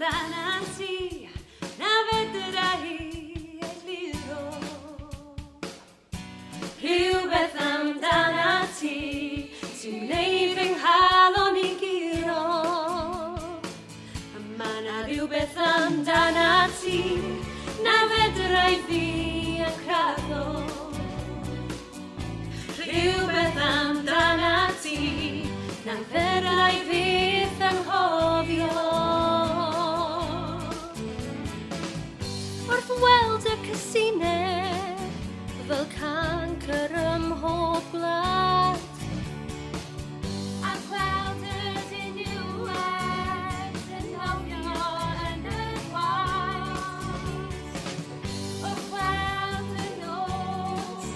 amdanat ti na fedrai egluro. Rhywbeth amdanat ti sy'n gwneud fy nghalon i giro. A ma' 'na rhywbeth amdanat ti na fedrai fi yn craddo. Rhywbeth amdanat ti na fedrai fyth anghofio. Wrth weld y cysinau fel cancer ym mhob gwlad, a gweld y diniwed yn hawlio yn y gwaith, o gweld y nos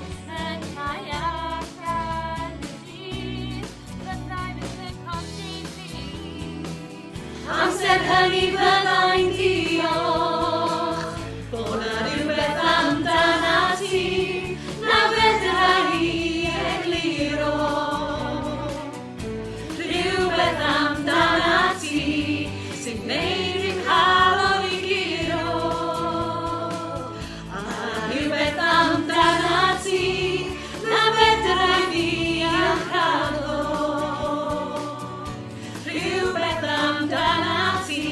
yn cael allan y dydd, byddai byth yn colli fi. Amser hynny fyddai'n diolch bod 'na rhywbeth amdanat ti na fedrai egluro. Rhywbeth amdanat ti sy'n gwneud i'n nghalon i giro. A rhywbeth amdanat ti na fedrai fi anghraddo. Rhywbeth amdanat ti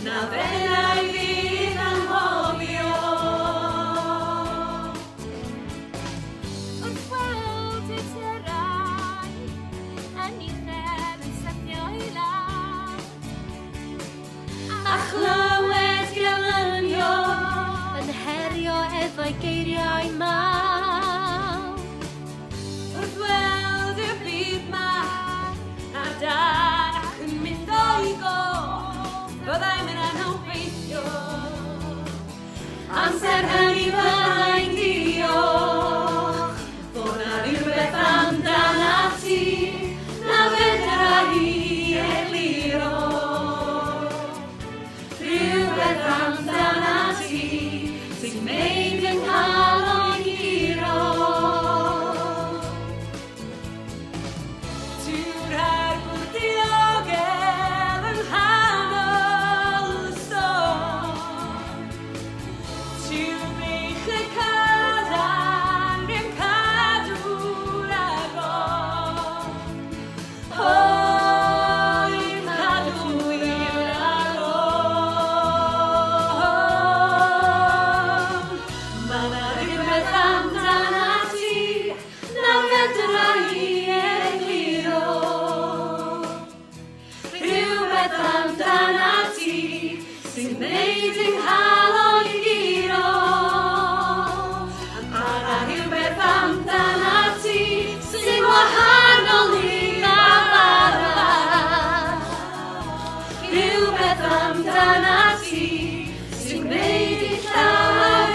na fedrai fi anghofio. Wrth weld y terau yn uchel yn syddio i lawr, a chlywed gelynio yn herio efo'i geiriau mawr. Wrth weld y byd 'ma a dan ac yn mynd o'i go, byddai'n mynd anobeithio. Amser hynny fyddai'n diolch bod 'na rhywbeth amdanat ti na fedrai egluro. Rhywbeth amdanat ti sy'n gwneud yng nghalon i giro. Tiw'r diogel yng nghanol y storm, tiw bech y cadan rym cadw'r agor. O'i'r cadw'r agor. Ma' 'na rhywbeth amdanat ti na fedrai egluro. Rhywbeth amdanat ti sy'n gwneud yng nghalon i giro. A ma' 'na rhywbeth amdanat ti sy'n wahanol i bawb arall. Rhywbeth amdanat ti sy'n gwneud i llawer